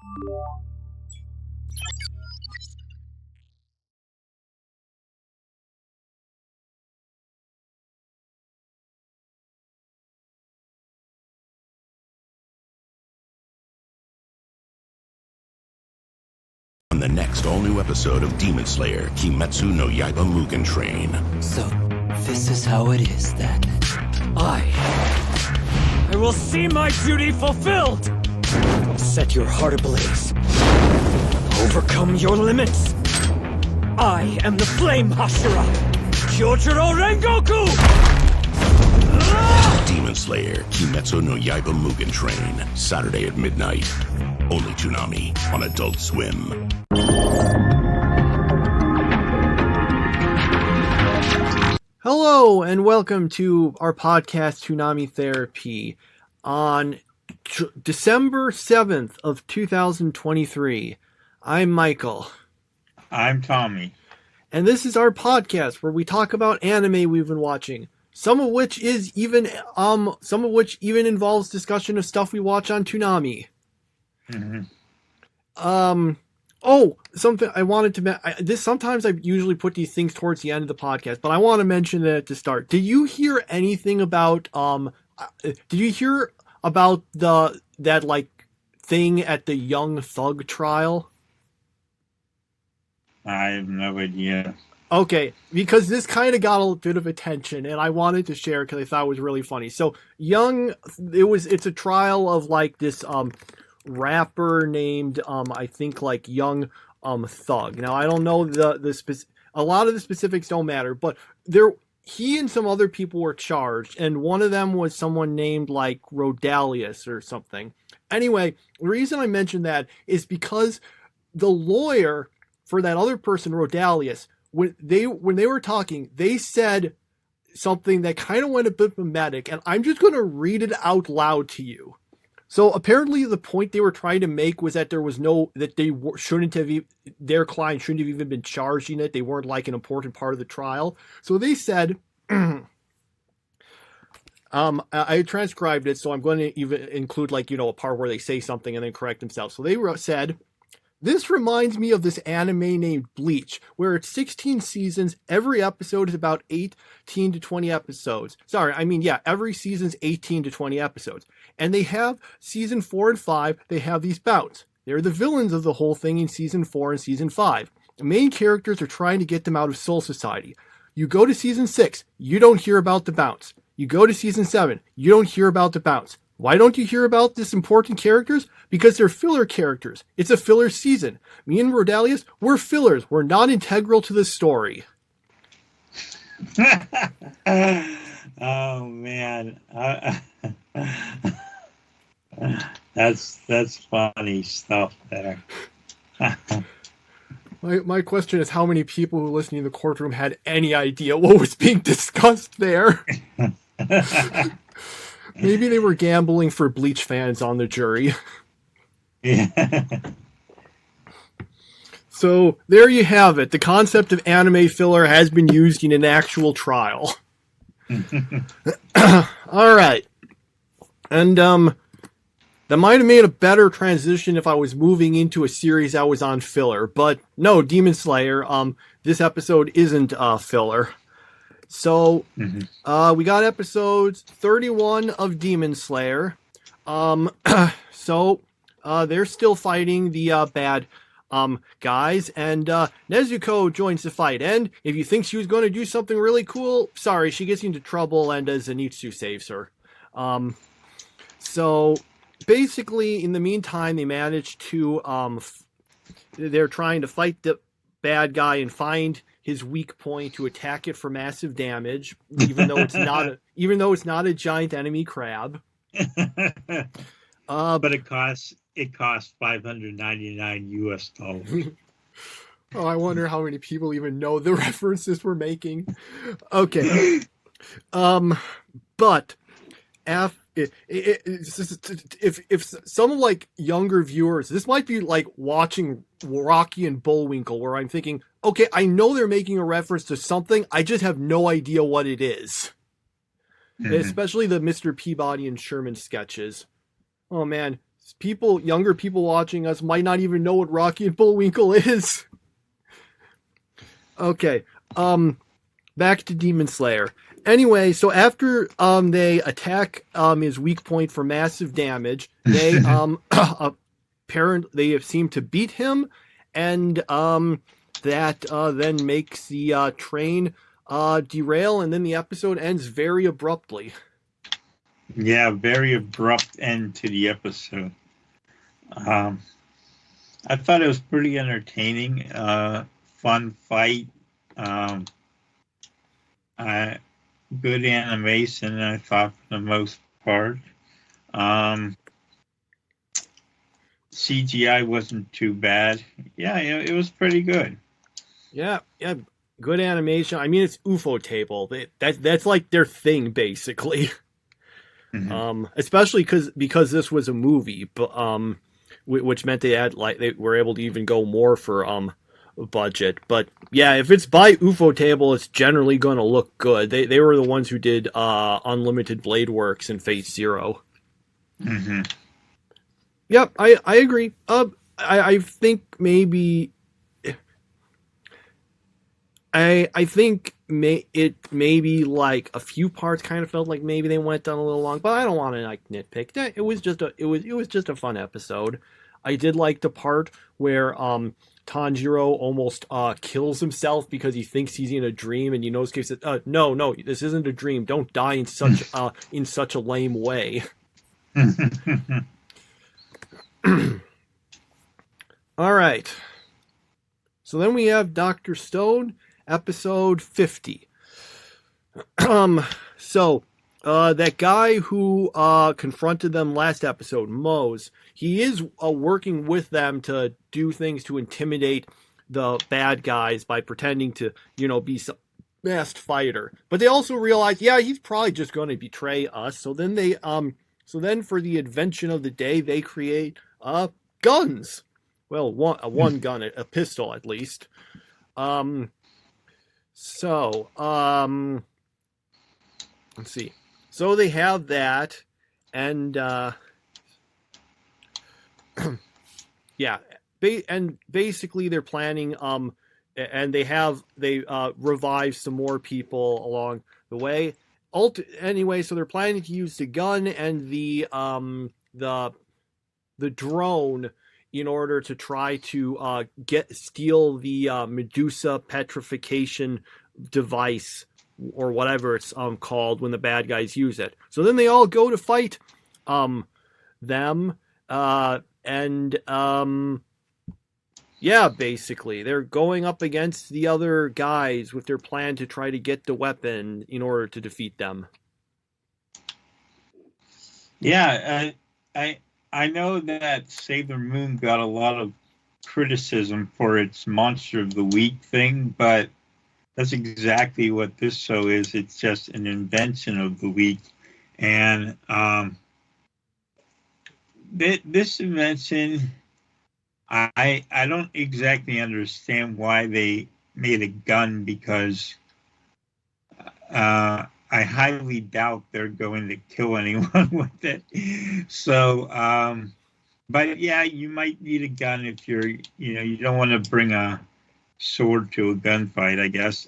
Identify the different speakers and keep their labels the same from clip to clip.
Speaker 1: On the next all-new episode of Demon Slayer Kimetsu no Yaiba Mugen Train.
Speaker 2: So, this is how it is then. I will see my duty fulfilled! Set your heart ablaze. Overcome your limits. I am the Flame Hashira, Kyojuro Rengoku!
Speaker 1: Demon Slayer Kimetsu no Yaiba Mugen Train. Saturday at midnight. Only Toonami on Adult Swim.
Speaker 3: Hello and welcome to our podcast Toonami Therapy on December 7th of 2023. I'm Michael.
Speaker 4: I'm Tommy.
Speaker 3: And this is our podcast where we talk about anime we've been watching. Some of which even involves discussion of stuff we watch on Toonami.
Speaker 4: Mm-hmm.
Speaker 3: Something I wanted to sometimes I usually put these things towards the end of the podcast, but I want to mention it at the start. Did you hear anything about that like thing at the Young Thug trial?
Speaker 4: I have no idea.
Speaker 3: Okay, because this kind of got a bit of attention, and I wanted to share because I thought it was really funny. So it's a trial of like this rapper named I think like Young Thug. Now I don't know a lot of the specifics don't matter, but he and some other people were charged, and one of them was someone named like Rodalius or something. Anyway, the reason I mentioned that is because the lawyer for that other person, Rodalius, when they were talking, they said something that kind of went a bit mimetic, and I'm just going to read it out loud to you. So apparently the point they were trying to make was that their client shouldn't have even been charged in it. They weren't like an important part of the trial. So they said, I transcribed it, so I'm going to even include a part where they say something and then correct themselves. So they said, "This reminds me of this anime named Bleach, where it's 16 seasons. Every episode is about 18 to 20 episodes. Every season's 18 to 20 episodes. And they have season 4 and 5, they have these bouts. They're the villains of the whole thing in season 4 and season 5. The main characters are trying to get them out of Soul Society. You go to season 6, you don't hear about the bounce. You go to season 7, you don't hear about the bounce. Why don't you hear about this important characters? Because they're filler characters. It's a filler season. Me and Rodalius, we're fillers. We're not integral to the story."
Speaker 4: Oh man, that's funny stuff there.
Speaker 3: My question is, how many people who listening in the courtroom had any idea what was being discussed there? Maybe they were gambling for Bleach fans on the jury.
Speaker 4: Yeah.
Speaker 3: So there you have it. The concept of anime filler has been used in an actual trial. All right. And that might have made a better transition if I was moving into a series that was on filler. But no, Demon Slayer, this episode isn't filler. So we got episodes 31 of Demon Slayer. They're still fighting the bad guys, and Nezuko joins the fight. And if you think she was going to do something really cool, sorry, she gets into trouble, and Zenitsu saves her. So basically, in the meantime, they managed to they're trying to fight the bad guy and find his weak point to attack it for massive damage, even though it's not a giant enemy crab.
Speaker 4: But it costs $599.
Speaker 3: Oh, I wonder how many people even know the references we're making. Okay. But if some like younger viewers, this might be like watching Rocky and Bullwinkle, where I'm thinking, okay, I know they're making a reference to something, I just have no idea what it is. Especially the Mr. Peabody and Sherman sketches. Oh man, younger people watching us might not even know what Rocky and Bullwinkle is. Okay, back to Demon Slayer. Anyway, so after they attack his weak point for massive damage, they they seem to beat him, and that then makes the train derail, and then the episode ends very abruptly.
Speaker 4: Yeah, very abrupt end to the episode. I thought it was pretty entertaining. Fun fight. Good animation, I thought, for the most part. CGI wasn't too bad. Yeah, it was pretty good.
Speaker 3: Yeah, good animation. I mean, it's UFO table. That's like their thing, basically. Mm-hmm. Especially because this was a movie, but which meant they were able to even go more for budget. But yeah, if it's by UFO table, it's generally going to look good. They were the ones who did Unlimited Blade Works and Phase Zero.
Speaker 4: Mm-hmm.
Speaker 3: Yep, I agree. I think maybe I think maybe like a few parts kind of felt like maybe they went on a little long, but I don't want to like nitpick. It was just a fun episode. I did like the part where Tanjiro almost kills himself because he thinks he's in a dream, and Inosuke says, "No, this isn't a dream. Don't die in such a lame way." All right. So then we have Dr. Stone, episode 50. So that guy who confronted them last episode, Mose, he is working with them to do things to intimidate the bad guys by pretending to, be some masked fighter. But they also realize, he's probably just going to betray us. So then for the invention of the day, they create guns. Well, one gun, a pistol at least. Let's see. So they have that, and and basically they're planning. And they revive some more people along the way. Anyway, so they're planning to use the gun and the drone in order to try to steal the Medusa petrification device, or whatever it's called when the bad guys use it. So then they all go to fight them, basically they're going up against the other guys with their plan to try to get the weapon in order to defeat them.
Speaker 4: Yeah, I know that Sailor Moon got a lot of criticism for its Monster of the Week thing, but that's exactly what this show is. It's just an invention of the week. And this invention, I don't exactly understand why they made a gun, because I highly doubt they're going to kill anyone with it. So, but yeah, you might need a gun if you don't want to bring a sword to a gunfight, I guess.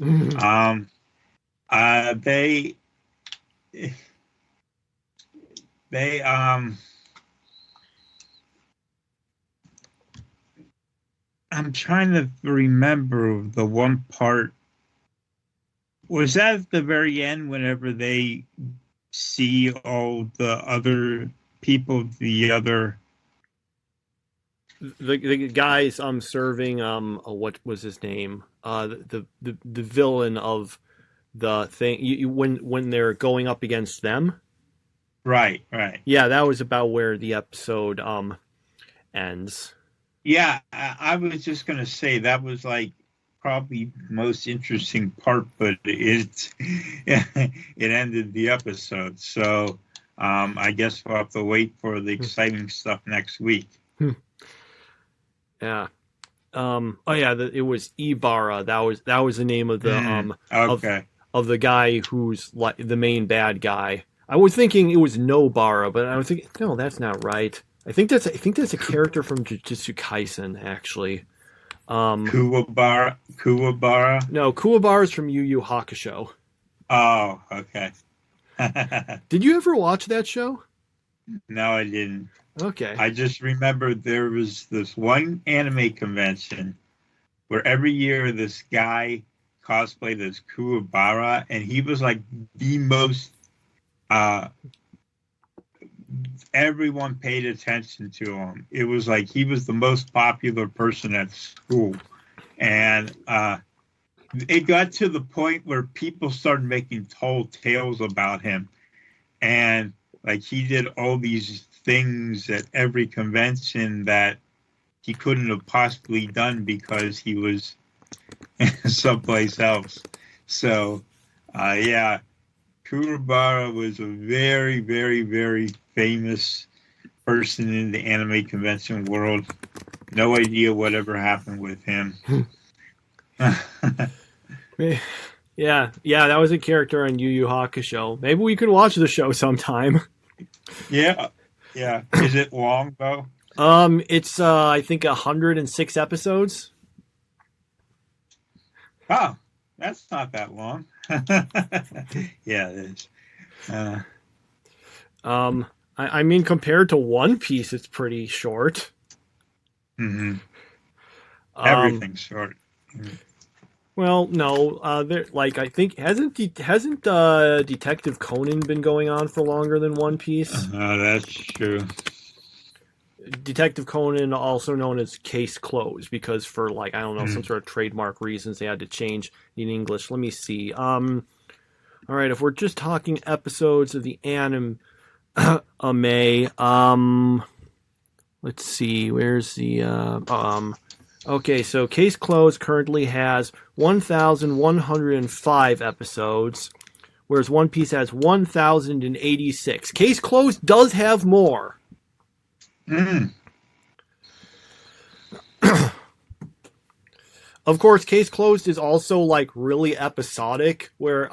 Speaker 4: I'm trying to remember the one part. Was that at the very end, whenever they see all the other people, the
Speaker 3: guys serving what was his name? The villain of the thing, when they're going up against them?
Speaker 4: Right.
Speaker 3: Yeah, that was about where the episode ends.
Speaker 4: Yeah, I was just going to say that was like probably the most interesting part, but it ended the episode. So I guess we'll have to wait for the exciting stuff next week.
Speaker 3: Yeah. It was Ibarra. That was the name of the of the guy who's like the main bad guy. I was thinking it was Nobara, but I was thinking, no, that's not right. I think that's a character from Jujutsu Kaisen, actually.
Speaker 4: Kuwabara.
Speaker 3: No, Kuwabara is from Yu Yu Hakusho.
Speaker 4: Oh, okay.
Speaker 3: Did you ever watch that show?
Speaker 4: No, I didn't.
Speaker 3: Okay.
Speaker 4: I just remember there was this one anime convention where every year this guy cosplayed as Kuwabara, and he was like the most. Everyone paid attention to him. It was like he was the most popular person at school, and it got to the point where people started making tall tales about him, and like he did all these things at every convention that he couldn't have possibly done because he was someplace else. So, yeah, Kuwabara was a very, very, very famous person in the anime convention world. No idea whatever happened with him.
Speaker 3: Yeah, that was a character on Yu Yu Hakusho. Maybe we could watch the show sometime.
Speaker 4: Yeah. Is it long though?
Speaker 3: It's I think 106 episodes.
Speaker 4: Oh, that's not that long. Yeah, it is.
Speaker 3: I mean, compared to One Piece, it's pretty short.
Speaker 4: Mm-hmm. Everything's short. Mm-hmm.
Speaker 3: Well, no, like I think hasn't Detective Conan been going on for longer than One Piece?
Speaker 4: That's true.
Speaker 3: Detective Conan, also known as Case Closed, because for like I don't know some sort of trademark reasons they had to change in English. Let me see. All right, if we're just talking episodes of the anime, let's see. Where's the Okay, so Case Closed currently has 1,105 episodes, whereas One Piece has 1,086. Case Closed does have more. Of course, Case Closed is also like really episodic, where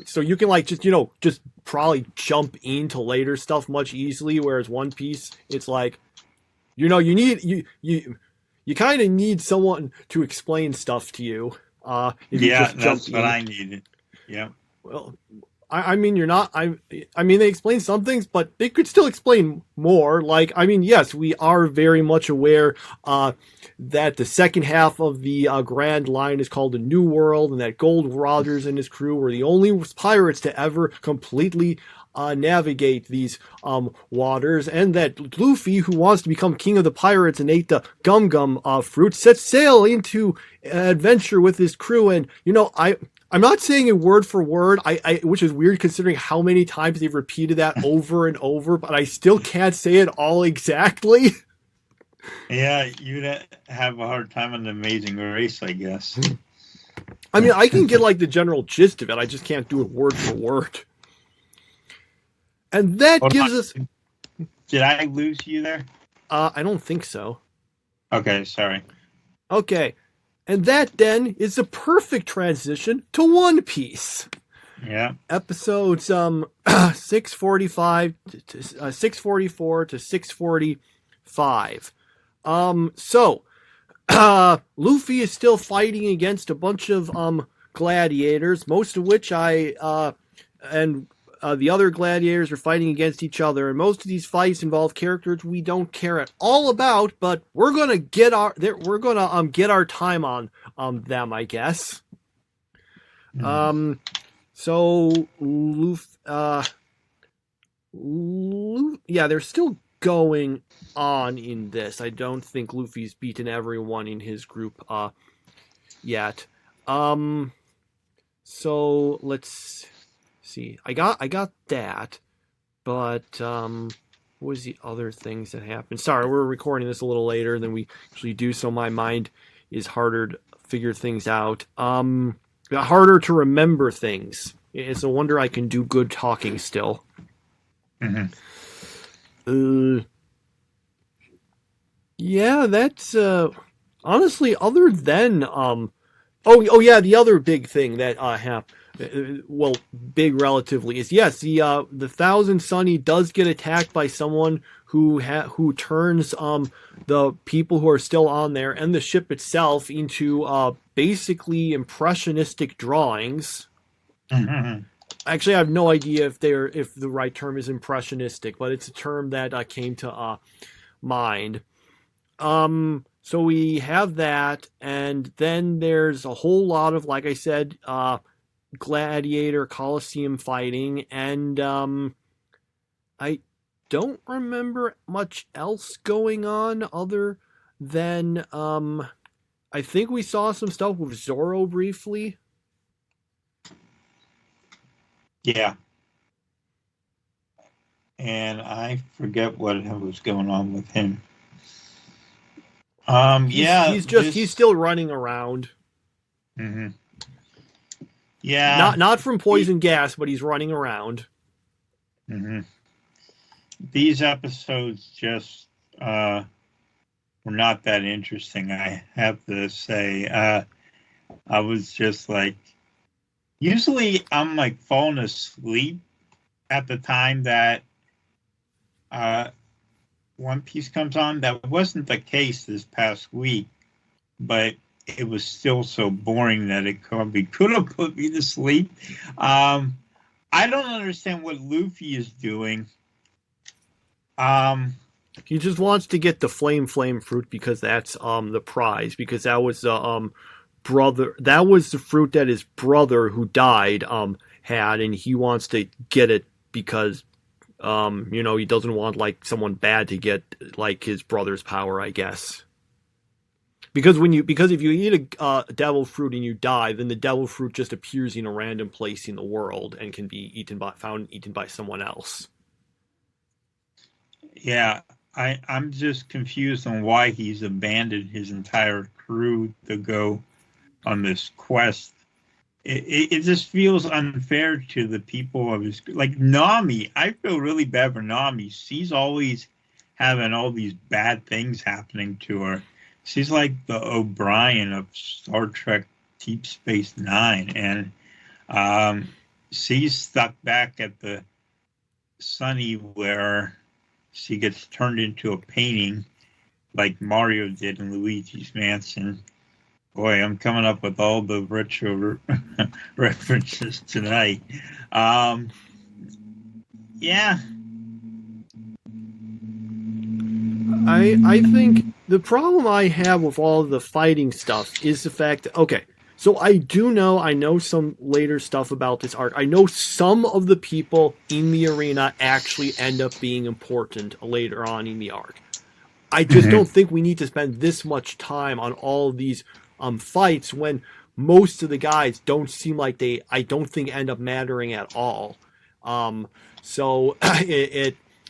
Speaker 3: so you can like just probably jump into later stuff much easily, whereas One Piece, it's like you kind of need someone to explain stuff to you.
Speaker 4: That's what I needed. Yeah.
Speaker 3: Well, I mean, you're not. I mean, they explain some things, but they could still explain more. Like, I mean, yes, we are very much aware that the second half of the Grand Line is called the New World, and that Gold Rogers and his crew were the only pirates to ever completely navigate these waters, and that Luffy, who wants to become king of the pirates and ate the gum gum fruit, sets sail into adventure with his crew. And I'm not saying it word for word, which is weird considering how many times they've repeated that over and over, but I still can't say it all exactly.
Speaker 4: Yeah, you'd have a hard time on the Amazing Race, I guess.
Speaker 3: I mean, I can get like the general gist of it. I just can't do it word for word. And that gives us...
Speaker 4: Did I lose you there?
Speaker 3: I don't think so.
Speaker 4: Okay, sorry.
Speaker 3: Okay. And that then is the perfect transition to One Piece.
Speaker 4: Yeah.
Speaker 3: Episodes 644 to 645. So Luffy is still fighting against a bunch of gladiators, most of which the other gladiators are fighting against each other, and most of these fights involve characters we don't care at all about, but we're gonna get our time on them, I guess. So they're still going on in this. I don't think Luffy's beaten everyone in his group yet. So let's see. I got that, but what was the other things that happened? Sorry, we're recording this a little later than we usually do, so my mind is harder to figure things out. Harder to remember things. It's a wonder I can do good talking still. Yeah, that's honestly, other than the other big thing that happened. well, big relatively, is yes, the Thousand Sunny does get attacked by someone who turns the people who are still on there and the ship itself into basically impressionistic drawings.
Speaker 4: Mm-hmm.
Speaker 3: Actually, I have no idea if the right term is impressionistic, but it's a term that came to mind. So we have that, and then there's a whole lot of, like I said, gladiator Colosseum fighting, and I don't remember much else going on other than I think we saw some stuff with Zoro briefly.
Speaker 4: Yeah. And I forget what was going on with him.
Speaker 3: He's still running around.
Speaker 4: Mm-hmm. Yeah.
Speaker 3: Not from poison gas, but he's running around.
Speaker 4: Mm-hmm. These episodes just were not that interesting, I have to say. I was just like, usually I'm like falling asleep at the time that One Piece comes on. That wasn't the case this past week, but it was still so boring that it probably could have put me to sleep. I don't understand what Luffy is doing.
Speaker 3: He just wants to get the flame fruit because that's the prize, because that was the fruit that his brother who died had, and he wants to get it because he doesn't want like someone bad to get like his brother's power, I guess. Because if you eat a devil fruit and you die, then the devil fruit just appears in a random place in the world and can be eaten by someone else.
Speaker 4: Yeah, I'm just confused on why he's abandoned his entire crew to go on this quest. It just feels unfair to the people of his, like Nami. I feel really bad for Nami. She's always having all these bad things happening to her. She's like the O'Brien of Star Trek Deep Space Nine, and she's stuck back at the Sunny where she gets turned into a painting like Mario did in Luigi's Mansion. Boy, I'm coming up with all the retro references tonight. Yeah.
Speaker 3: I think the problem I have with all of the fighting stuff is the fact that, okay, so I know some later stuff about this arc. I know some of the people in the arena actually end up being important later on in the arc. I just don't think we need to spend this much time on all of these fights when most of the guys don't seem like I don't think end up mattering at all. So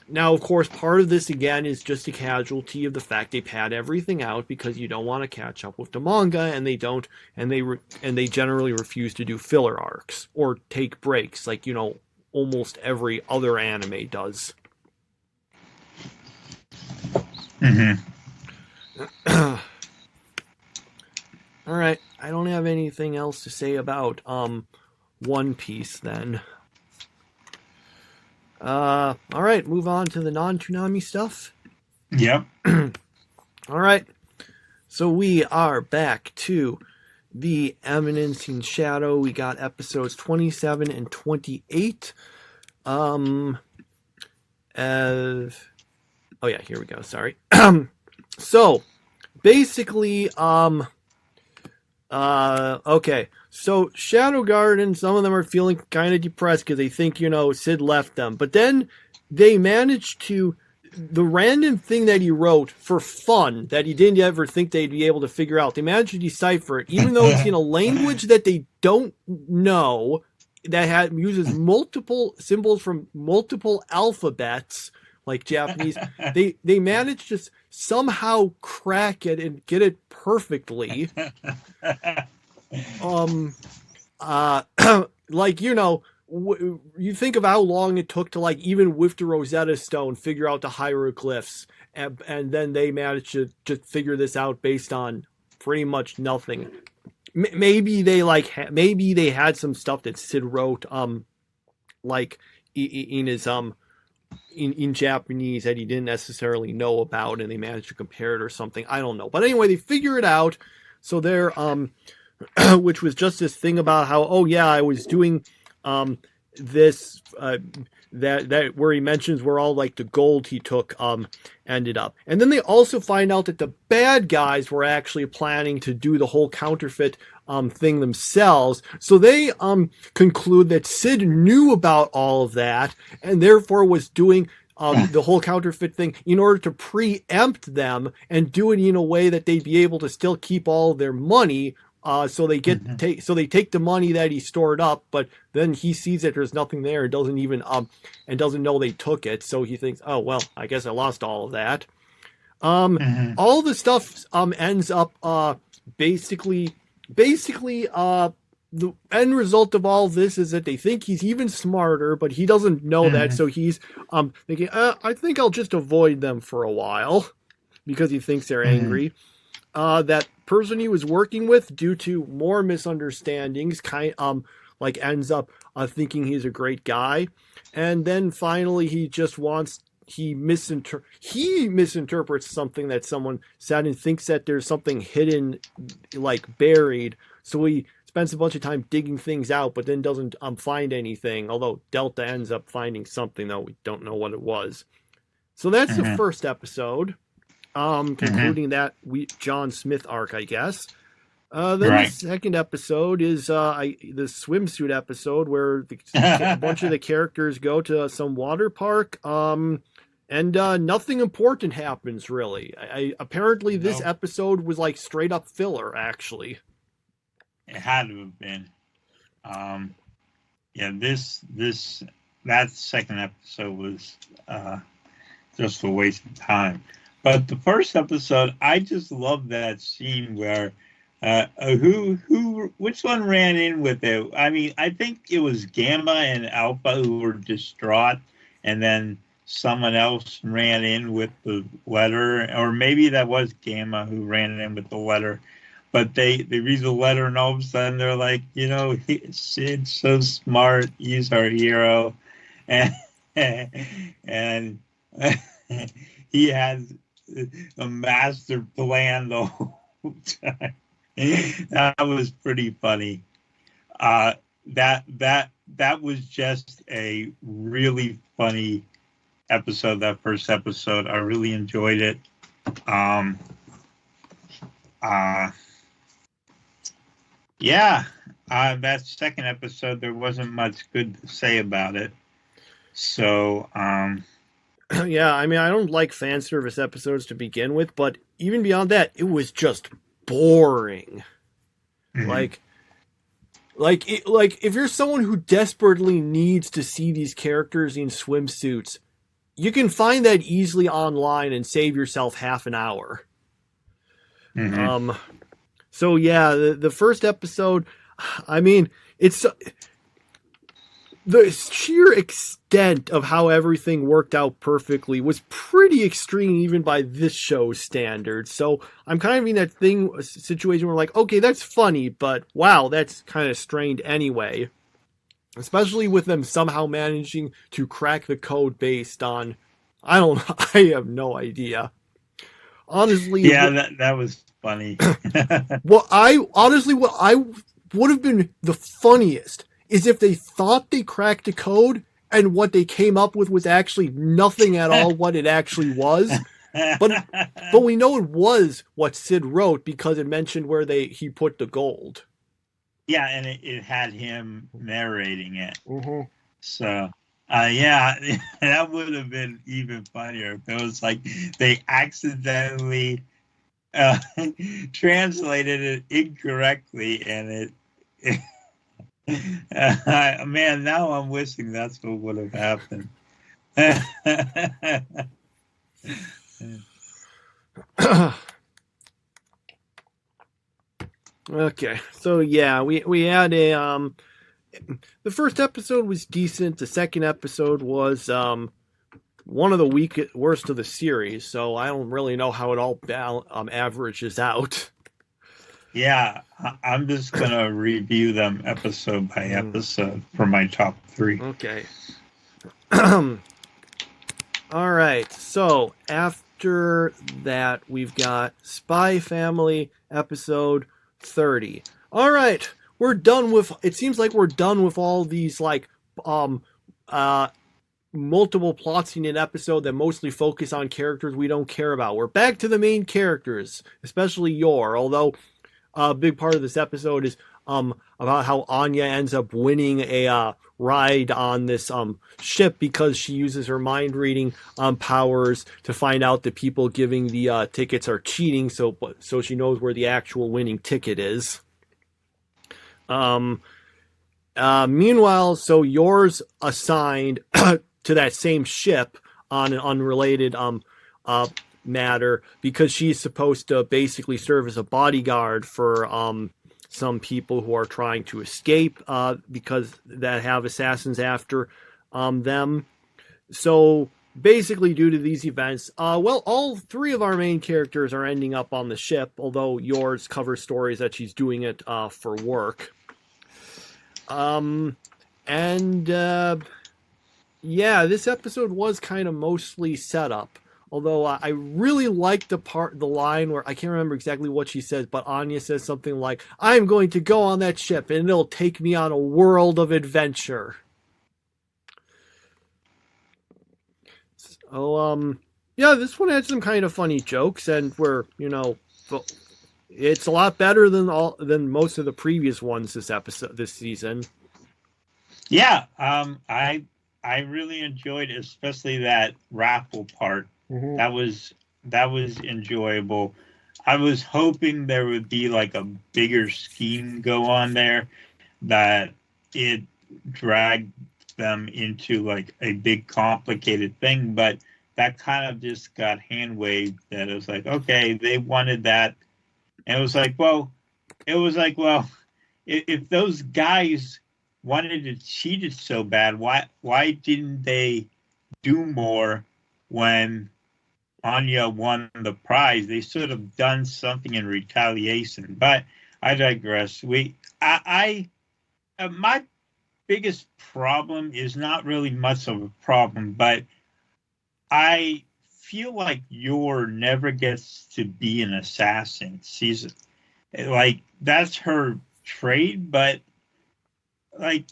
Speaker 3: now, of course, part of this again is just a casualty of the fact they pad everything out because you don't want to catch up with the manga, and they generally refuse to do filler arcs or take breaks like almost every other anime does.
Speaker 4: Mm-hmm.
Speaker 3: All right, I don't have anything else to say about One Piece then. All right, move on to the non-Toonami stuff.
Speaker 4: Yep.
Speaker 3: All right, so we are back to the Eminence in Shadow. We got episodes 27 and 28. Oh yeah, here we go. Sorry. So basically, okay. So Shadow Garden, some of them are feeling kind of depressed because they think, Sid left them. But then they managed to, the random thing that he wrote for fun that he didn't ever think they'd be able to figure out, they managed to decipher it, even though it's in a language that they don't know, that uses multiple symbols from multiple alphabets, like Japanese. They managed to somehow crack it and get it perfectly. Like, you think of how long it took to, like, even with the Rosetta Stone, figure out the hieroglyphs, and then they managed to just figure this out based on pretty much nothing. maybe they maybe they had some stuff that Sid wrote like in his in Japanese that he didn't necessarily know about, and they managed to compare it or something. I don't know, but anyway, they figure it out. So they're which was just this thing about how, oh yeah, I was doing this that where he mentions where all like the gold he took ended up. And then they also find out that the bad guys were actually planning to do the whole counterfeit thing themselves. So they conclude that Sid knew about all of that and therefore was doing the whole counterfeit thing in order to preempt them and do it in a way that they'd be able to still keep all of their money. So they take the money that he stored up, but then he sees that there's nothing there and doesn't even and doesn't know they took it. So he thinks, oh well, I guess I lost all of that. All the stuff ends up basically the end result of all this is that they think he's even smarter, but he doesn't know that. So he's thinking, I think I'll just avoid them for a while because he thinks they're angry. That person he was working with, due to more misunderstandings, ends up thinking he's a great guy, and then finally he misinterprets something that someone said and thinks that there's something hidden, like buried. So he spends a bunch of time digging things out, but then doesn't find anything. Although Delta ends up finding something, though we don't know what it was. So that's the first episode. Concluding that John Smith arc, I guess. Then the second episode is the swimsuit episode where a bunch of the characters go to some water park, and nothing important happens really. Apparently this episode was like straight up filler. Actually,
Speaker 4: it had to have been. That second episode was just a waste of time. But the first episode, I just love that scene where which one ran in with it? I mean, I think it was Gamma and Alpha who were distraught, and then someone else ran in with the letter, or maybe that was Gamma who ran in with the letter. But they read the letter, and all of a sudden they're like, Sid's so smart, he's our hero, and he has a master plan the whole time. That was pretty funny. That was just a really funny episode. That first episode, I really enjoyed it. That second episode, there wasn't much good to say about it. So,
Speaker 3: yeah, I mean, I don't like fan service episodes to begin with, but even beyond that, it was just boring. Like if you're someone who desperately needs to see these characters in swimsuits, you can find that easily online and save yourself half an hour. So yeah, the first episode, I mean, it's the sheer extent of how everything worked out perfectly was pretty extreme, even by this show's standards. So I'm kind of in that situation where like, okay, that's funny, but wow, that's kind of strained anyway. Especially with them somehow managing to crack the code based on, I have no idea. Honestly.
Speaker 4: Yeah, that was funny.
Speaker 3: what I would have been the funniest is if they thought they cracked the code and what they came up with was actually nothing at all what it actually was. But we know it was what Sid wrote because it mentioned where he put the gold.
Speaker 4: Yeah, and it had him narrating it. So, that would have been even funnier if it was like they accidentally translated it incorrectly and it man, now I'm wishing that's what would have happened.
Speaker 3: Okay, so yeah, we had the first episode was decent. The second episode was one of the worst of the series. So I don't really know how it all averages out.
Speaker 4: Yeah, I'm just gonna review them episode by episode for my top 3.
Speaker 3: Okay. All right. So after that, we've got Spy Family episode 30. All right. We're done with, it seems like we're done with all these like, multiple plots in an episode that mostly focus on characters we don't care about. We're back to the main characters, especially Yor, although a big part of this episode is about how Anya ends up winning a ride on this ship because she uses her mind reading powers to find out that people giving the tickets are cheating, so she knows where the actual winning ticket is. Meanwhile, so Yor's assigned to that same ship on an unrelated matter because she's supposed to basically serve as a bodyguard for some people who are trying to escape because that have assassins after them. So basically, due to these events, all 3 of our main characters are ending up on the ship, although Yours covers stories that she's doing it for work. Yeah, this episode was kind of mostly set up. Although I really liked the line where I can't remember exactly what she says, but Anya says something like, "I'm going to go on that ship and it'll take me on a world of adventure." So, yeah, this one had some kind of funny jokes, and it's a lot better than most of the previous ones this season.
Speaker 4: Yeah, I really enjoyed, especially that raffle part.
Speaker 3: Mm-hmm.
Speaker 4: That was enjoyable. I was hoping there would be like a bigger scheme go on there, that it dragged them into like a big complicated thing, but that kind of just got hand waved. That it was like, okay, they wanted that, and it was like, well, if those guys wanted to cheat it so bad, why didn't they do more when Anya won the prize? They should have done something in retaliation. But I digress. My biggest problem is not really much of a problem, but I feel like Yor never gets to be an assassin. She's like, that's her trade, but like,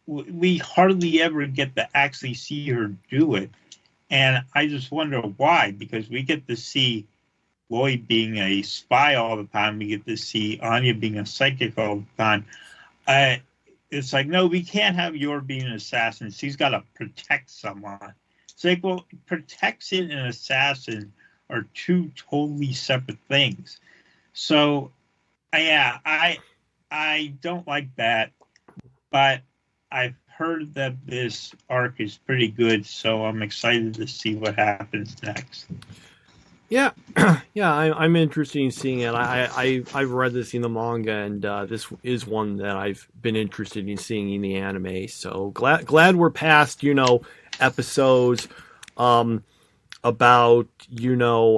Speaker 4: we hardly ever get to actually see her do it. And I just wonder why, because we get to see Lloyd being a spy all the time. We get to see Anya being a psychic all the time. It's like, no, we can't have Yor being an assassin. She's got to protect someone. It's like, well, protection and assassin are 2 totally separate things. So, yeah, I don't like that, but I've heard that this arc is pretty good, so I'm excited to see what happens next.
Speaker 3: Yeah, yeah, I'm interested in seeing it. I've read this in the manga, and this is one that I've been interested in seeing in the anime. So glad we're past episodes about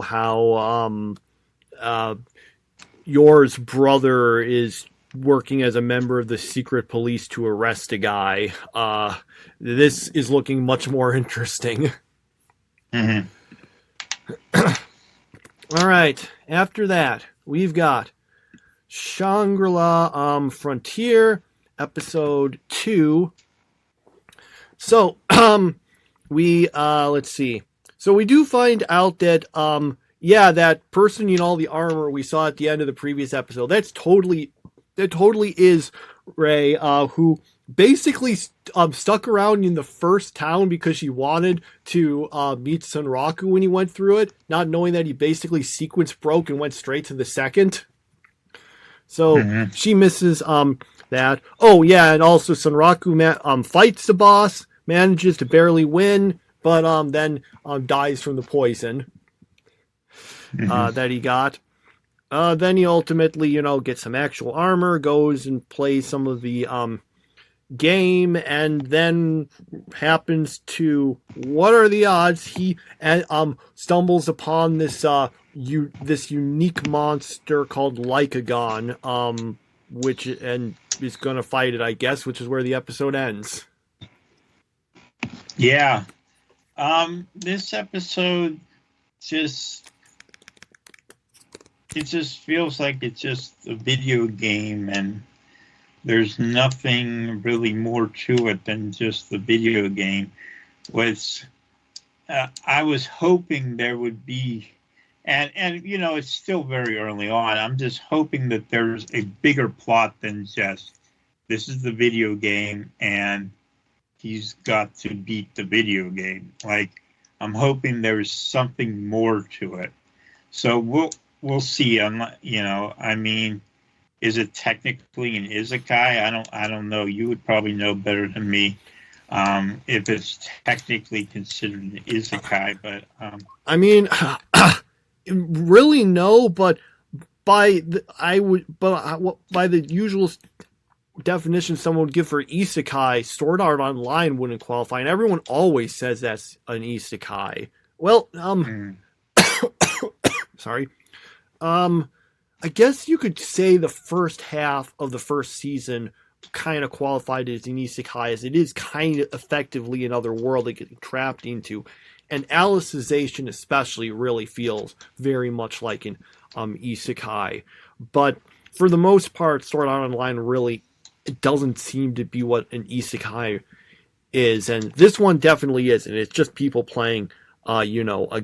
Speaker 3: how Yor's brother is working as a member of the secret police to arrest a guy. This is looking much more interesting.
Speaker 4: Mm-hmm.
Speaker 3: All right. After that, we've got Shangri-La Frontier, episode 2. So, let's see. So we do find out that, that person in all the armor we saw at the end of the previous episode, that totally is Ray, who basically stuck around in the first town because she wanted to meet Sunraku when he went through it, not knowing that he basically sequence broke and went straight to the second. So she misses that. Oh yeah, and also Sunraku fights the boss, manages to barely win, but then dies from the poison that he got. Then he ultimately, gets some actual armor, goes and plays some of the game, and then happens to, what are the odds, he stumbles upon this this unique monster called Lycagon, which and is going to fight it, I guess, which is where the episode ends.
Speaker 4: Yeah. This episode it just feels like it's just a video game, and there's nothing really more to it than just the video game. I was hoping there would be, and it's still very early on. I'm just hoping that there's a bigger plot than just this is the video game and he's got to beat the video game. Like, I'm hoping there's something more to it. So we'll see. I mean, is it technically an isekai? I don't know. You would probably know better than me if it's technically considered an isekai. But
Speaker 3: I mean, really no. But by the usual definition someone would give for isekai, Sword Art Online wouldn't qualify, and everyone always says that's an isekai. Well, sorry. I guess you could say the first half of the first season kind of qualified as an isekai, as it is kind of effectively another world they get trapped into. And Alicization especially really feels very much like an isekai. But for the most part, Sword Art Online really, it doesn't seem to be what an isekai is. And this one definitely isn't. It's just people playing, a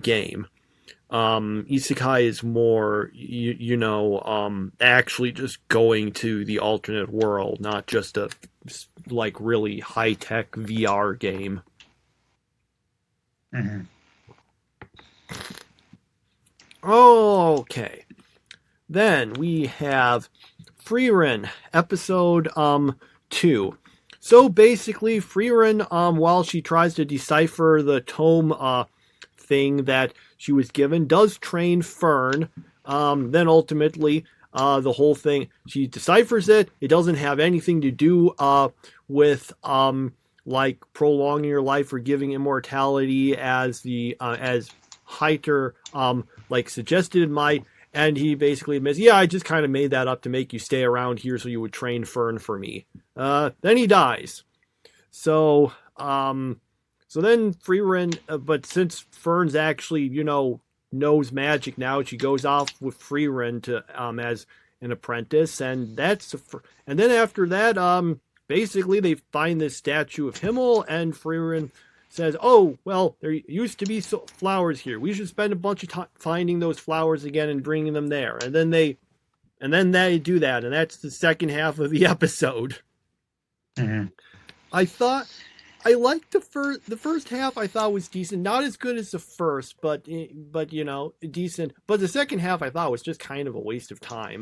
Speaker 3: game. Isekai is more, actually just going to the alternate world, not just a, like, really high-tech VR game.
Speaker 4: Mm-hmm.
Speaker 3: Okay. Then we have Frieren, episode 2. So basically, Frieren, while she tries to decipher the tome thing that she was given, does train Fern. Then ultimately, the whole thing, she deciphers it. It doesn't have anything to do with like prolonging your life or giving immortality as the as Heiter like suggested it might. And he basically admits, yeah, I just kind of made that up to make you stay around here so you would train Fern for me. Then he dies. So then Frieren, but since Fern's actually, knows magic now, she goes off with Frieren to as an apprentice, and and then after that, basically they find this statue of Himmel, and Frieren says, "Oh, well, there used to be flowers here. We should spend a bunch of time finding those flowers again and bringing them there." And then they do that, and that's the second half of the episode.
Speaker 4: Mm-hmm.
Speaker 3: I liked the first half. I thought was decent, not as good as the first, but decent. But the second half I thought was just kind of a waste of time.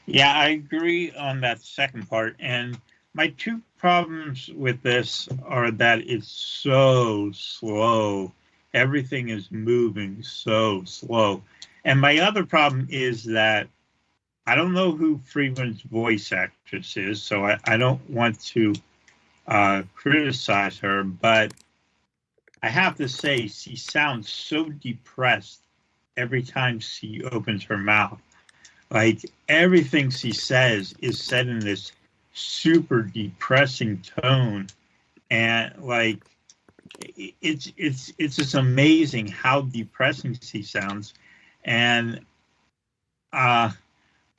Speaker 4: Yeah, I agree on that second part. And my two problems with this are that it's so slow. Everything is moving so slow. And my other problem is that I don't know who Frieren's voice actress is, so I don't want to criticize her, but I have to say she sounds so depressed every time she opens her mouth. Like, everything she says is said in this super depressing tone, and like it's just amazing how depressing she sounds, and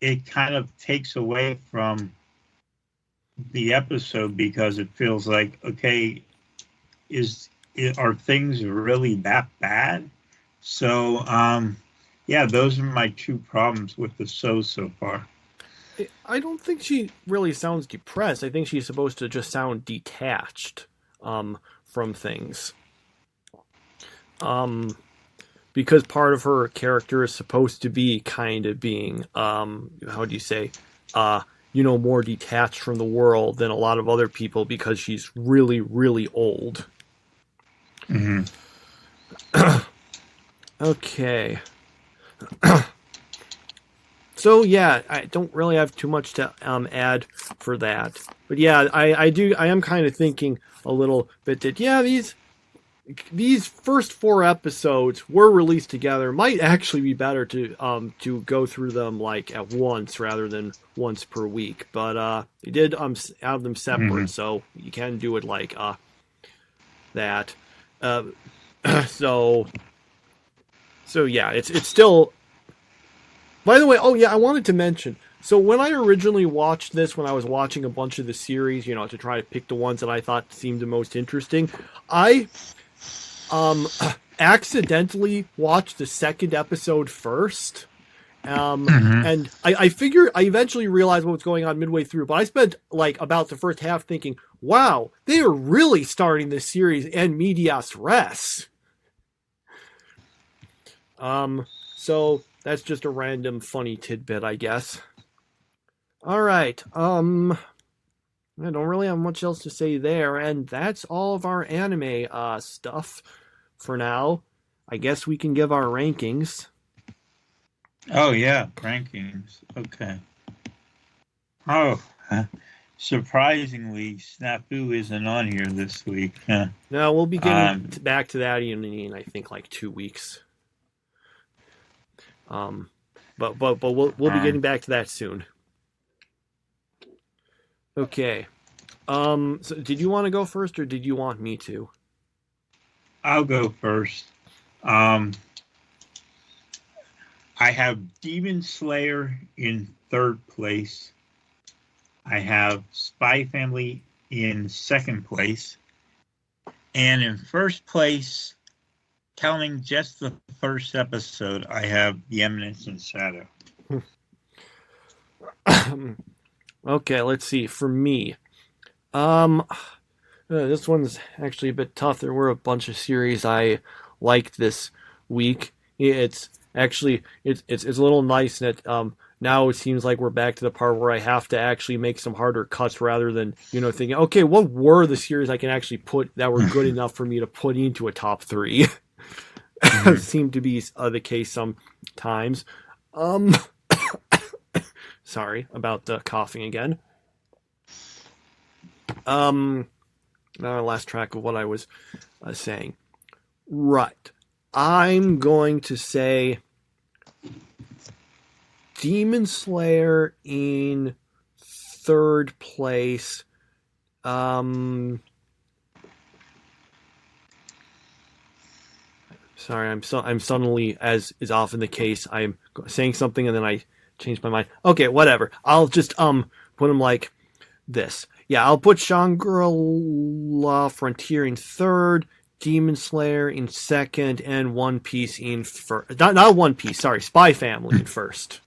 Speaker 4: it kind of takes away from the episode because it feels like, okay, are things really that bad? So yeah, those are my two problems with the show so far.
Speaker 3: I don't think she really sounds depressed. I think she's supposed to just sound detached from things. Because part of her character is supposed to be kind of being, how do you say, more detached from the world than a lot of other people because she's really, really old.
Speaker 4: Mm-hmm.
Speaker 3: Okay. So yeah, I don't really have too much to add for that. But yeah, I am kind of thinking a little bit that yeah, these first 4 episodes were released together. Might actually be better to go through them like at once rather than once per week. But they did have them separate, so you can do it like that. So yeah, it's still. By the way, oh yeah, I wanted to mention. So when I originally watched this, when I was watching a bunch of the series, to try to pick the ones that I thought seemed the most interesting, I accidentally watched the second episode first. And I figured, I eventually realized what was going on midway through, but I spent like about the first half thinking, wow, they are really starting this series en medias res. So that's just a random funny tidbit, I guess. All right. I don't really have much else to say there, and that's all of our anime stuff for now. I guess we can give our rankings.
Speaker 4: Oh yeah, rankings. Okay. Oh, surprisingly, Snafu isn't on here this week. Huh?
Speaker 3: No, we'll be getting back to that in I think like 2 weeks. But we'll be getting back to that soon. Okay. So did you want to go first, or did you want me to?
Speaker 4: I'll go first. I have Demon Slayer in 3rd place. I have Spy Family in 2nd place. And in 1st place, counting just the first episode, I have The Eminence and Shadow.
Speaker 3: Okay, let's see. For me, this one's actually a bit tough. There were a bunch of series I liked this week. It's actually it's a little nice that now it seems like we're back to the part where I have to actually make some harder cuts rather than thinking, okay, what were the series I can actually put that were good enough for me to put into a top 3. Seemed to be the case sometimes. Sorry about the coughing again. Now I lost track of what I was saying. Right. I'm going to say Demon Slayer in 3rd place. Sorry, I'm suddenly, as is often the case, I'm saying something and then I change my mind. Okay, whatever. I'll just put them like this. Yeah, I'll put Shangri-La Frontier in 3rd, Demon Slayer in 2nd, and One Piece in 1st. Not One Piece, sorry, Spy Family in 1st.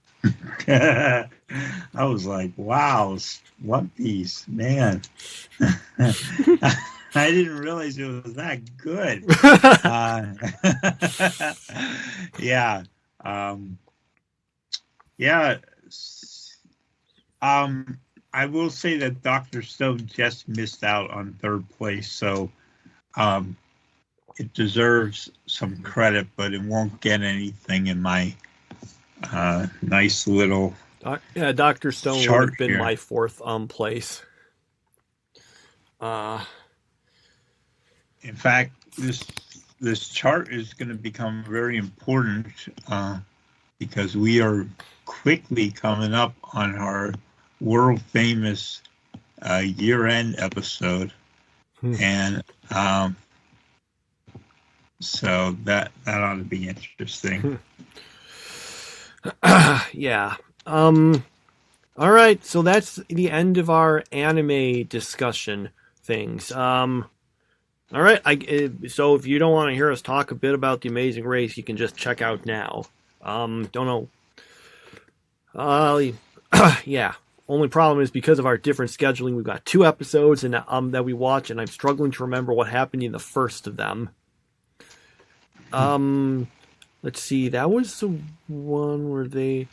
Speaker 4: I was like, wow, One Piece, man. I didn't realize it was that good. Yeah. Yeah. I will say that Dr. Stone just missed out on 3rd place, so it deserves some credit, but it won't get anything in my nice little
Speaker 3: yeah, Dr. Stone would have been here. My 4th place.
Speaker 4: In fact, this chart is going to become very important because we are quickly coming up on our world famous year-end episode, and so that ought to be interesting.
Speaker 3: Yeah. All right. So that's the end of our anime discussion things. All right. So if you don't want to hear us talk a bit about The Amazing Race, you can just check out now. Don't know. Yeah. Only problem is because of our different scheduling, we've got 2 episodes and that we watch, and I'm struggling to remember what happened in the first of them. Let's see. That was the one where they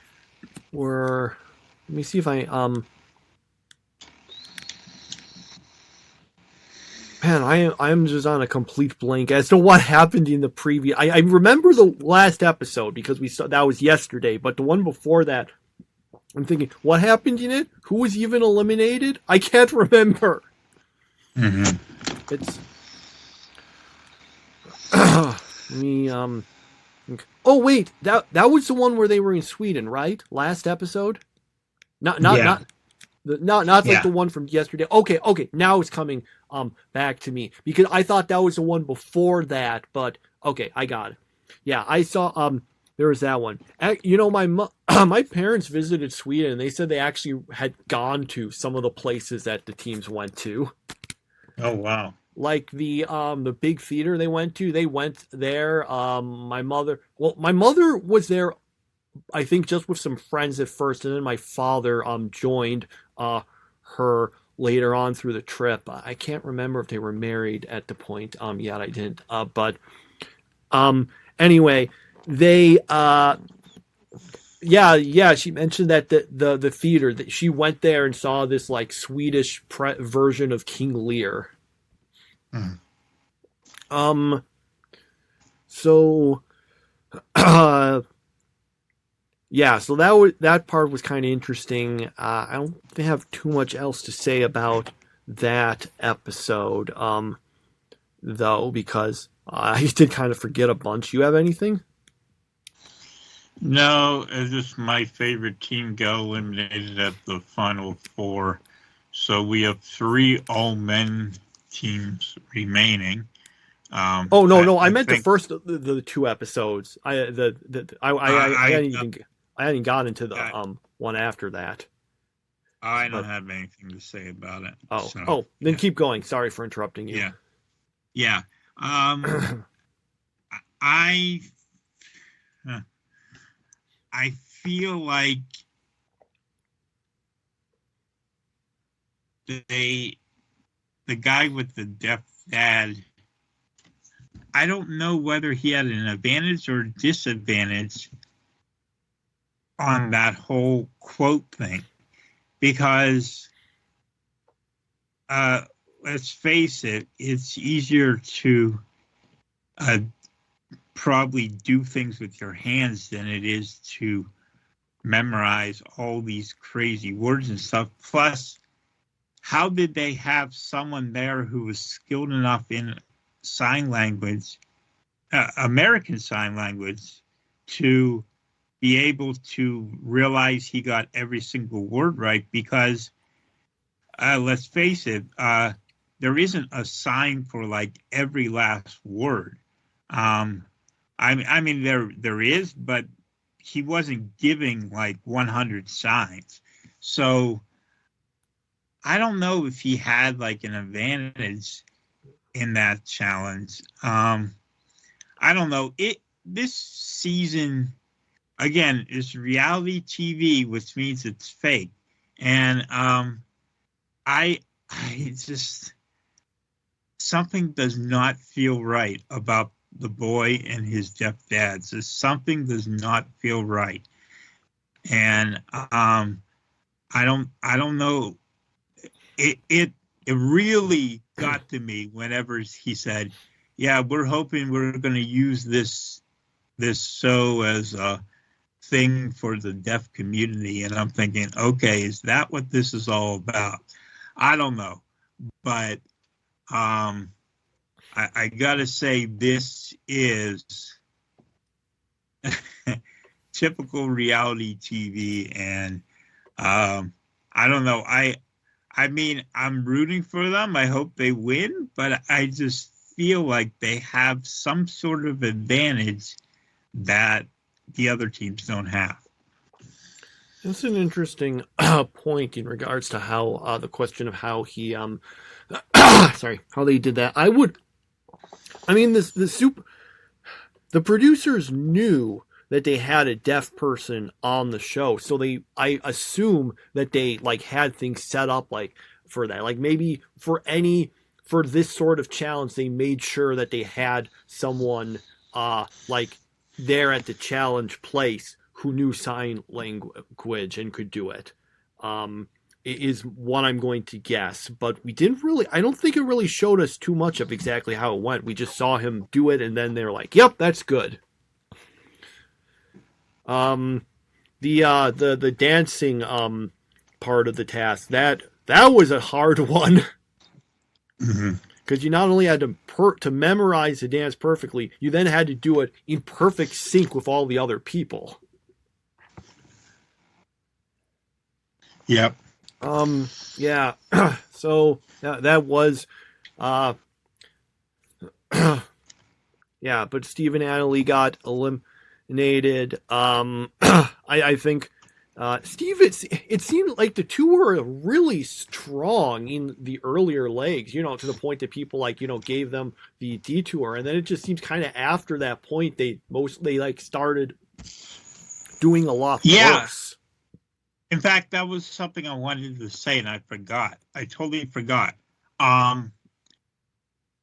Speaker 3: were. Let me see if I Man, I'm just on a complete blank as to what happened in the previous. I remember the last episode because we saw that was yesterday, but the one before that, I'm thinking, what happened in it? Who was even eliminated? I can't remember.
Speaker 4: Mm-hmm.
Speaker 3: It's oh wait, that was the one where they were in Sweden, right? Last episode? Not
Speaker 4: Yeah.
Speaker 3: not like the one from yesterday. Okay, now it's coming back to me because I thought that was the one before that, but okay, I got it. Yeah, I saw there was that one. You know, my parents visited Sweden and they said they actually had gone to some of the places that the teams went to.
Speaker 4: Oh wow.
Speaker 3: Like the big theater they went there. My mother was there, I think, just with some friends at first, and then my father joined her later on through the trip. I can't remember if they were married at the point yet. I didn't. But anyway, they she mentioned that the theater that she went there and saw this like Swedish version of King Lear.
Speaker 4: Mm.
Speaker 3: So so that part was kind of interesting. I don't have too much else to say about that episode, though, because I did kind of forget a bunch. You have anything?
Speaker 4: No, it's just my favorite team got eliminated at the final four. So we have 3 all-men teams remaining.
Speaker 3: I meant the first the 2 episodes. I hadn't got into the one after that.
Speaker 4: I don't have anything to say about it.
Speaker 3: Then keep going. Sorry for interrupting you.
Speaker 4: Yeah. I feel like the guy with the deaf dad, I don't know whether he had an advantage or disadvantage on that whole quote thing, because let's face it, it's easier to probably do things with your hands than it is to memorize all these crazy words and stuff. Plus, how did they have someone there who was skilled enough in sign language, American Sign Language, to be able to realize he got every single word right? Because let's face it, there isn't a sign for like every last word. I mean, there is, but he wasn't giving like 100 signs. So I don't know if he had like an advantage in that challenge. I don't know. This season, again, is reality TV, which means it's fake. And I just, something does not feel right about the boy and his deaf dad. So something does not feel right. And I don't know. It really got to me whenever he said, yeah, we're hoping we're going to use this show as a thing for the deaf community. And I'm thinking, okay, is that what this is all about? I don't know. But I gotta say, this is typical reality TV, and I don't know. I mean, I'm rooting for them. I hope they win, but I just feel like they have some sort of advantage that the other teams don't have.
Speaker 3: That's an interesting point in regards to how the question of how he how they did that. The producers knew that they had a deaf person on the show, so I assume that they like had things set up like for that. Like maybe for this sort of challenge, they made sure that they had someone like there at the challenge place who knew sign language and could do it. Is what I'm going to guess, but I don't think it really showed us too much of exactly how it went. We just saw him do it, and then they're like, yep, that's good. the dancing part of the task, that was a hard one. Because you not only had to memorize the dance perfectly, you then had to do it in perfect sync with all the other people.
Speaker 4: Yep.
Speaker 3: Yeah. So that was, yeah. But Steve and Annalie got eliminated. I think. Steve, it seemed like the two were really strong in the earlier legs, to the point that people gave them the detour, and then it just seems kind of after that point they started doing a lot worse.
Speaker 4: In fact, that was something I wanted to say and I forgot. I totally forgot.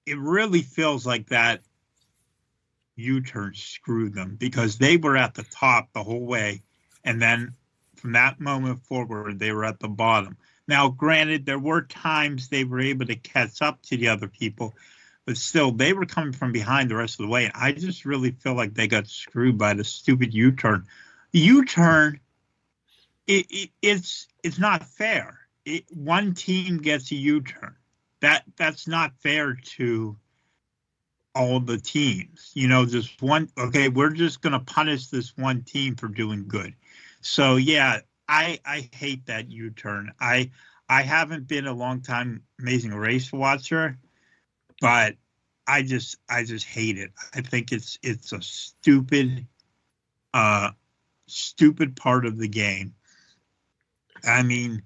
Speaker 4: It really feels like that U-turn screwed them because they were at the top the whole way, and then from that moment forward, they were at the bottom. Now, granted, there were times they were able to catch up to the other people, but still, they were coming from behind the rest of the way. And I just really feel like they got screwed by the stupid U-turn. The U-turn, it's not fair. One team gets a U-turn. That's not fair to all the teams. Just one. Okay, we're just going to punish this one team for doing good. So yeah, I hate that U-turn. I haven't been a long time Amazing Race watcher, but I just hate it. I think it's a stupid part of the game. I mean,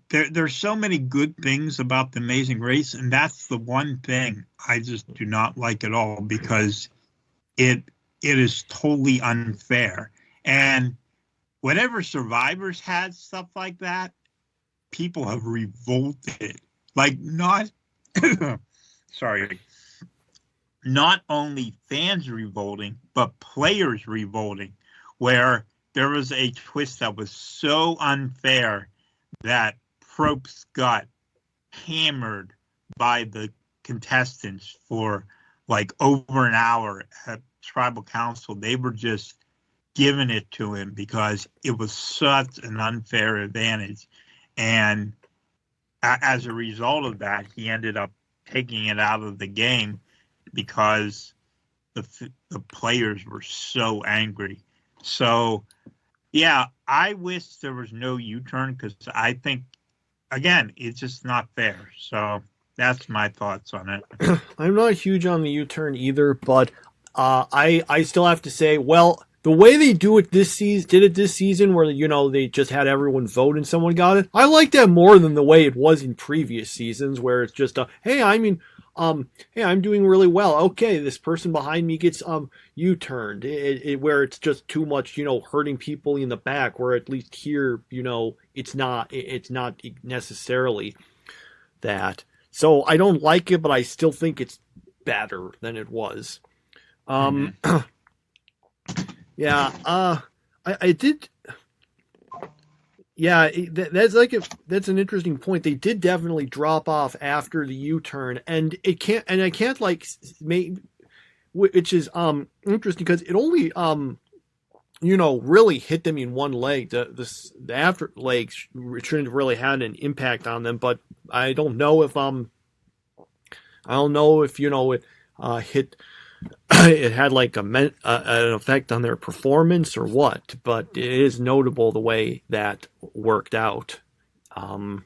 Speaker 4: there's so many good things about the Amazing Race, and that's the one thing I just do not like at all because it is totally unfair. And whenever Survivors had stuff like that, people have revolted. Like not only fans revolting, but players revolting, where there was a twist that was so unfair that Probst got hammered by the contestants for like over an hour at Tribal Council. They were just giving it to him because it was such an unfair advantage. And as a result of that, he ended up taking it out of the game because the players were so angry. So, yeah, I wish there was no U-turn because I think, again, it's just not fair. So that's my thoughts on it.
Speaker 3: I'm not huge on the U-turn either, but I still have to say, well, the way they did it this season, where they just had everyone vote and someone got it. I like that more than the way it was in previous seasons, where it's just hey, I'm doing really well. Okay, this person behind me gets U-turned. Where it's just too much, hurting people in the back. Where at least here, it's not necessarily that. So I don't like it, but I still think it's better than it was. Yeah, I did. Yeah, that's an interesting point. They did definitely drop off after the U-turn, and I can't which is interesting because it only really hit them in one leg. The after legs shouldn't have really had an impact on them, but I don't know if it hit. It had like an effect on their performance or what, but it is notable the way that worked out. It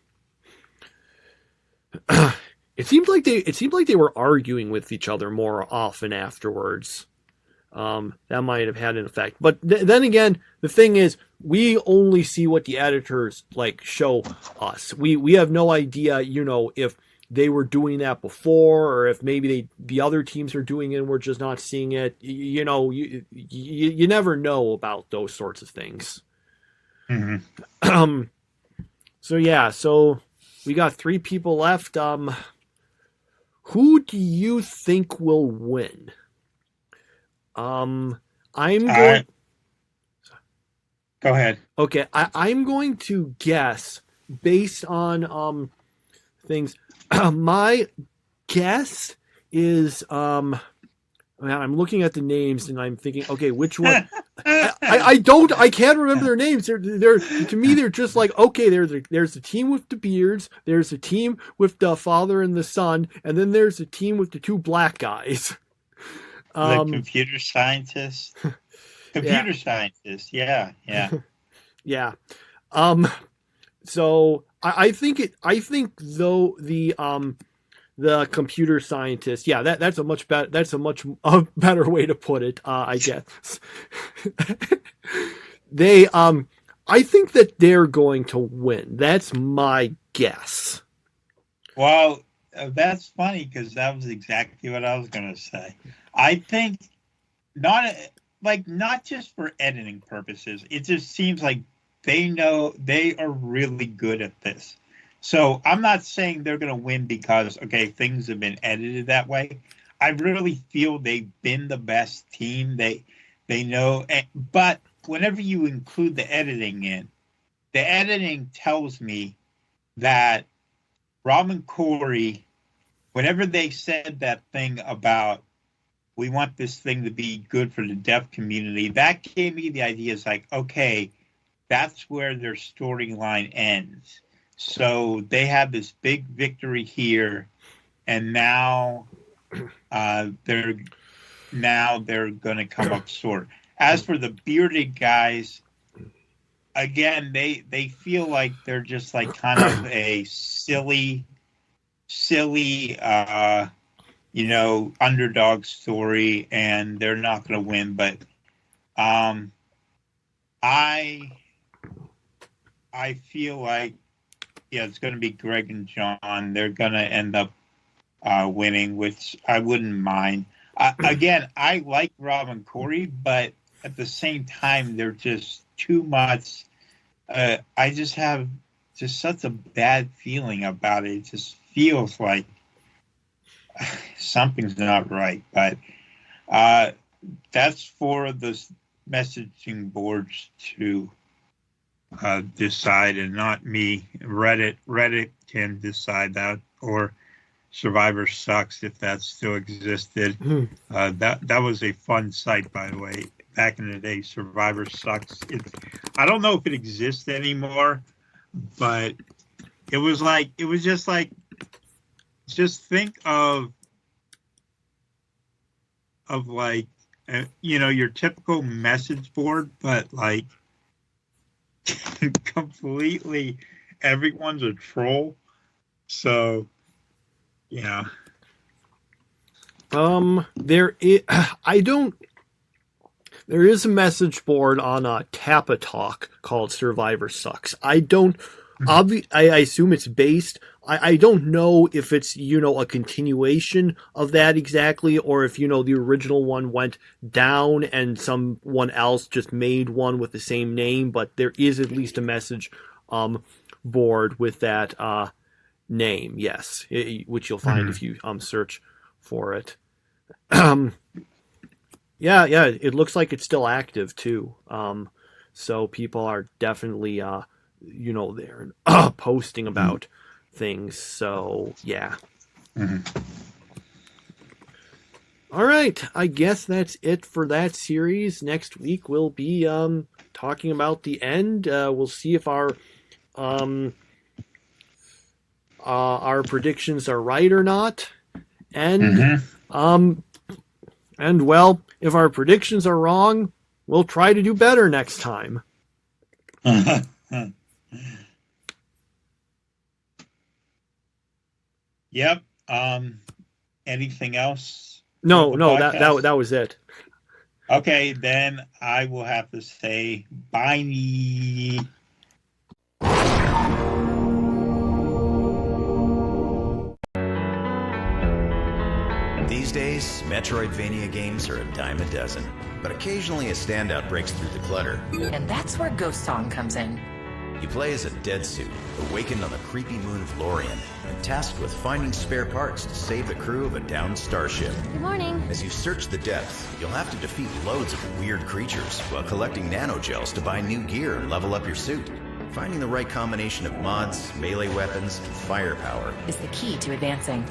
Speaker 3: seemed like they were arguing with each other more often afterwards. That might have had an effect, but then again, the thing is, we only see what the editors show us. We have no idea, if they were doing that before, or if maybe the other teams are doing it and we're just not seeing it. You never know about those sorts of things.
Speaker 4: Mm-hmm.
Speaker 3: So we got 3 people left. Who do you think will win? I'm going.
Speaker 4: Go ahead.
Speaker 3: Okay, I'm going to guess based on things. My guess is Man, I'm looking at the names and I'm thinking, okay, which one? I can't remember their names. They're to me, they're just like, okay, there's the team with the beards, there's the team with the father and the son, and then there's the team with the two black guys.
Speaker 4: The computer scientist. Computer scientist, yeah.
Speaker 3: Yeah. So I think though the computer scientist, yeah, that's a much better way to put it, I guess. I think that they're going to win. That's my guess.
Speaker 4: Well, that's funny because that was exactly what I was going to say. I think not just for editing purposes. It just seems like they know they are really good at this. So I'm not saying they're going to win because, okay, things have been edited that way. I really feel they've been the best team. They know, but whenever you include the editing in, the editing tells me that Rob and Corey, whenever they said that thing about we want this thing to be good for the deaf community, that gave me the idea. It's like, okay, that's where their storyline ends. So they have this big victory here, and now they're going to come up short. As for the bearded guys, again, they feel like they're just like kind of a silly, underdog story, and they're not going to win. But I feel like, yeah, it's going to be Greg and John. They're going to end up winning, which I wouldn't mind. Again, I like Rob and Corey, but at the same time, they're just too much. I just have just such a bad feeling about it. It just feels like something's not right. But that's for the messaging boards to decide, and not me. Reddit can decide that, or Survivor Sucks, if that still existed. That was a fun site, by the way, back in the day. Survivor Sucks. I don't know if it exists anymore, but it was just think of like your typical message board, but like completely everyone's a troll. So yeah.
Speaker 3: There is a message board on Kappa Talk called Survivor Sucks. I assume it's based. I don't know if it's, a continuation of that exactly, or if, the original one went down and someone else just made one with the same name, but there is at least a message board with that name, yes, which you'll find if you search for it. Yeah, it looks like it's still active too. So people are definitely they're posting about things. So yeah. All right, I guess that's it for that series. Next week we'll be talking about the end. We'll see if our predictions are right or not, and well, if our predictions are wrong, we'll try to do better next time.
Speaker 4: Yep. Anything else?
Speaker 3: No, that was it.
Speaker 4: Okay, then I will have to say bye.
Speaker 5: These days, Metroidvania games are a dime a dozen, but occasionally a standout breaks through the clutter.
Speaker 6: And that's where Ghost Song comes in.
Speaker 5: You play as a dead suit, awakened on the creepy moon of Lorien, and tasked with finding spare parts to save the crew of a downed starship.
Speaker 7: Good morning.
Speaker 5: As you search the depths, you'll have to defeat loads of weird creatures while collecting nanogels to buy new gear and level up your suit. Finding the right combination of mods, melee weapons, and firepower
Speaker 6: Is the key to advancing.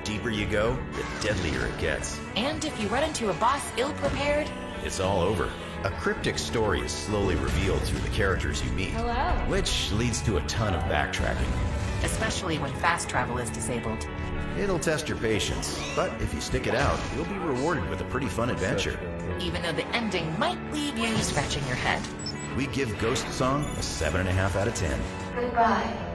Speaker 5: The deeper you go, the deadlier it gets.
Speaker 6: And if you run into a boss ill-prepared,
Speaker 5: It's all over. A cryptic story is slowly revealed through the characters you meet, which leads to a ton of backtracking.
Speaker 6: especially when fast travel is disabled.
Speaker 5: It'll test your patience, but if you stick it out, you'll be rewarded with a pretty fun adventure.
Speaker 6: Even though the ending might leave you scratching your head.
Speaker 5: We give Ghost Song a 7.5 out of 10.
Speaker 6: Goodbye.